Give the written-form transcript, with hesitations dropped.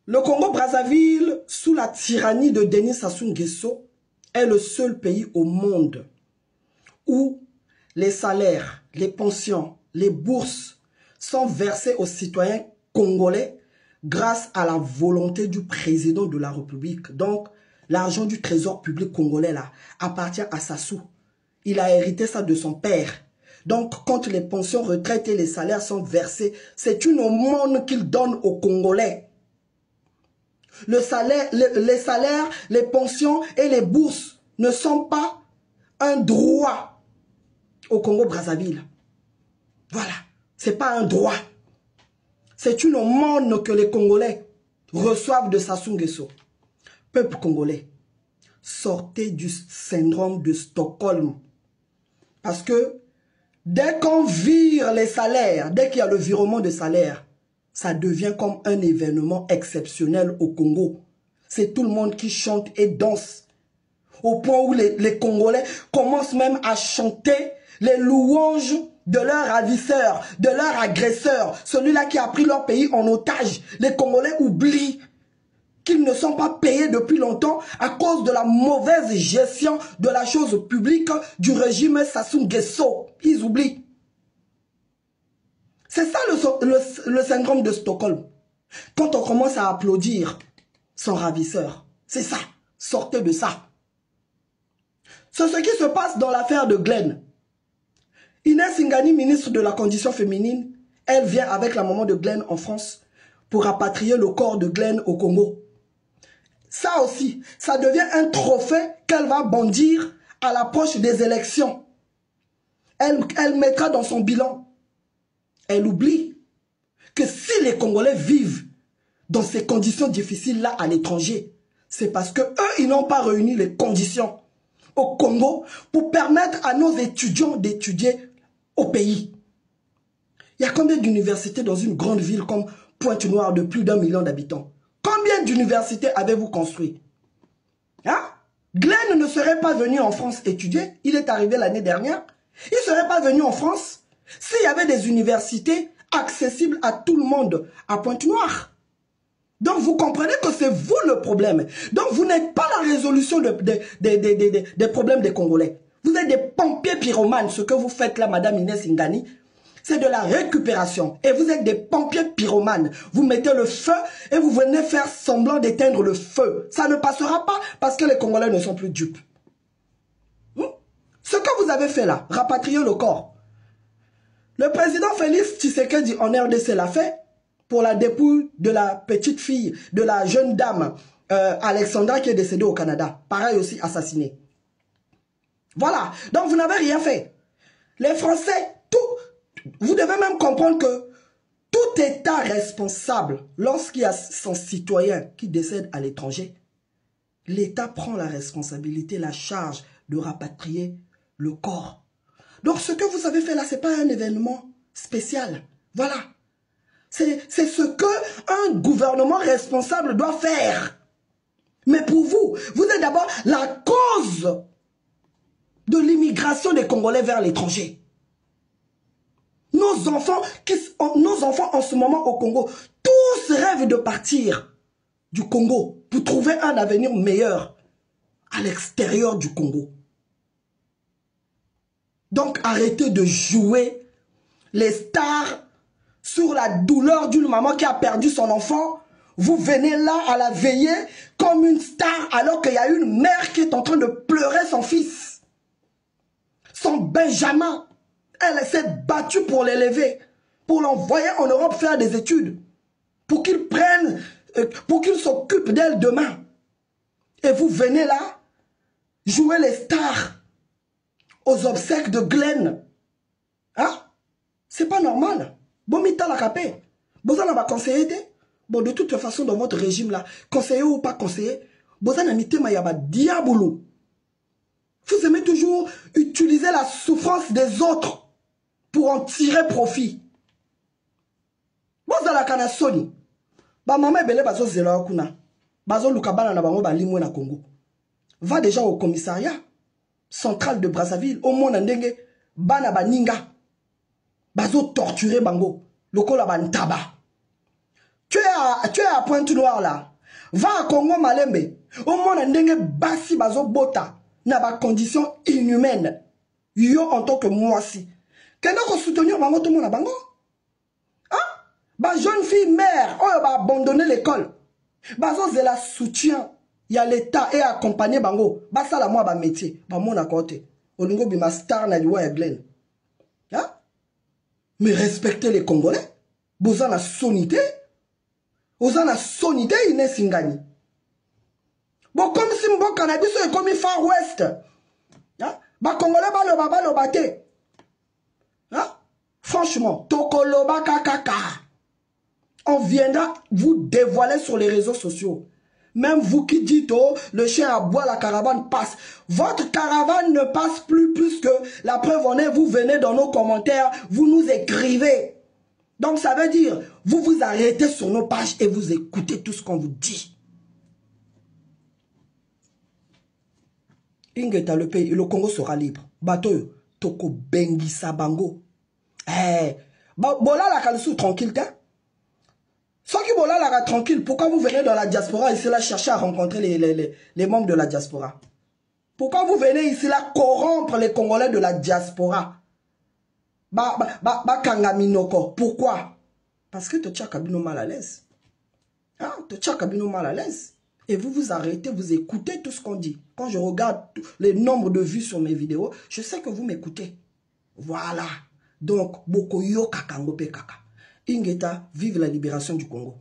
Le Congo-Brazzaville, sous la tyrannie de Denis Sassou Nguesso, est le seul pays au monde où les salaires, les pensions, les bourses sont versés aux citoyens congolais grâce à la volonté du président de la République. Donc, l'argent du trésor public congolais là appartient à Sassou. Il a hérité ça de son père. Donc, quand les pensions, retraites et les salaires sont versés, c'est une aumône qu'il donne aux Congolais. Les salaires, les pensions et les bourses ne sont pas un droit au Congo-Brazzaville. Voilà, ce n'est pas un droit. C'est une aumône que les Congolais reçoivent de Sassou Nguesso. Peuple congolais, sortez du syndrome de Stockholm. Parce que dès qu'on vire les salaires, dès qu'il y a le virement de salaire, ça devient comme un événement exceptionnel au Congo. C'est tout le monde qui chante et danse. Au point où les Congolais commencent même à chanter les louanges de leur ravisseur, de leur agresseur, celui-là qui a pris leur pays en otage. Les Congolais oublient qu'ils ne sont pas payés depuis longtemps à cause de la mauvaise gestion de la chose publique du régime Sassou Nguesso. Ils oublient. C'est ça le syndrome de Stockholm. Quand on commence à applaudir son ravisseur, c'est ça. Sortez de ça. C'est ce qui se passe dans l'affaire de Glen. Inès Ngani, ministre de la Condition féminine, elle vient avec la maman de Glen en France pour rapatrier le corps de Glen au Congo. Ça aussi, ça devient un trophée qu'elle va bondir à l'approche des élections. Elle mettra dans son bilan. Elle oublie que si les Congolais vivent dans ces conditions difficiles-là à l'étranger, c'est parce que eux, ils n'ont pas réuni les conditions au Congo pour permettre à nos étudiants d'étudier au pays. Il y a combien d'universités dans une grande ville comme Pointe-Noire de plus d'1 million d'habitants? Combien d'universités avez-vous construit? Hein? Glen ne serait pas venu en France étudier. Il est arrivé l'année dernière. Il ne serait pas venu en France s'il y avait des universités accessibles à tout le monde à Pointe-Noire. Donc vous comprenez que c'est vous le problème. Donc vous n'êtes pas la résolution des problèmes des Congolais. Vous êtes des pompiers pyromanes. Ce que vous faites là, Madame Inès Ngani, c'est de la récupération. Et vous êtes des pompiers pyromanes. Vous mettez le feu et vous venez faire semblant d'éteindre le feu. Ça ne passera pas parce que les Congolais ne sont plus dupes. Ce que vous avez fait là, rapatrier le corps. Le président Félix Tshisekedi en RDC l'a fait pour la dépouille de la petite fille, de la jeune dame Alexandra qui est décédée au Canada. Pareil aussi assassinée. Voilà. Donc vous n'avez rien fait. Les Français, vous devez même comprendre que tout État responsable, lorsqu'il y a son citoyen qui décède à l'étranger, l'État prend la responsabilité, la charge de rapatrier le corps. Donc ce que vous avez fait là, ce n'est pas un événement spécial. Voilà. C'est ce qu'un gouvernement responsable doit faire. Mais pour vous, vous êtes d'abord la cause de l'immigration des Congolais vers l'étranger. Nos enfants en ce moment au Congo, tous rêvent de partir du Congo pour trouver un avenir meilleur à l'extérieur du Congo. Donc arrêtez de jouer les stars sur la douleur d'une maman qui a perdu son enfant. Vous venez là à la veiller comme une star alors qu'il y a une mère qui est en train de pleurer son fils. Son Benjamin. Elle s'est battue pour l'élever, pour l'envoyer en Europe faire des études, pour qu'il prenne, pour qu'il s'occupe d'elle demain. Et vous venez là jouer les stars aux obsèques de Glen. Hein? C'est pas normal. Bon, mita la capé. Vous allez conseiller. Bon, de toute façon, dans votre régime là, conseiller ou pas conseiller, vous allez miter ma diabolo. Vous aimez toujours utiliser la souffrance des autres pour en tirer profit. Vous allez kana soni. Ba maman belé bazo zela kuna. Bazo lukabana na bango ba limwe na Congo. Va déjà au commissariat central de Brazzaville, au monde ndenge bana baninga. Bazo torturer bango. Lokola bantaba. Tu es tu es à Pointe-Noire là. Va à Congo Malembe. Au moins, ndenge basi bazo bota. Na ba condition inhumaine. Yo en tant que moi si. Kenda ko soutenir bango tout le monde à bango. Hein? Ba jeune fille mère. Oh, ba abandonner l'école. Bazo zela soutien. Il y a l'État et accompagner bango. Ba ça la moi ba métier. Ba mon à côté. Olingo bima star na liwa ya Glen. Hein? Mais respectez les Congolais. Boza na sonité. Boza na sonité ine singani. Bon, comme si mon cannabis est comme Far West. Hein? Ba Congolais ba lo bate. Hein? Franchement, tokoloba kakaka. On viendra vous dévoiler sur les réseaux sociaux. Même vous qui dites, oh, le chien aboie, la caravane passe. Votre caravane ne passe plus que la preuve en est, vous venez dans nos commentaires, vous nous écrivez. Donc ça veut dire, vous vous arrêtez sur nos pages et vous écoutez tout ce qu'on vous dit. Ingeta, le pays, le Congo sera libre. Bato, toko bengi sabango. Eh, bola la kalsou tranquille, t'es? Ceux qui sont là, tranquille, pourquoi vous venez dans la diaspora ici là chercher à rencontrer les membres de la diaspora? Pourquoi vous venez ici là corrompre les Congolais de la diaspora? Kangaminoko. Pourquoi? Parce que tu as cabino mal à l'aise. Hein? Tu as cabino mal à l'aise. Et vous vous arrêtez, vous écoutez tout ce qu'on dit. Quand je regarde les nombres de vues sur mes vidéos, je sais que vous m'écoutez. Voilà. Donc, Bokoyo Kakangope Kaka. Ingeta, vive la libération du Congo.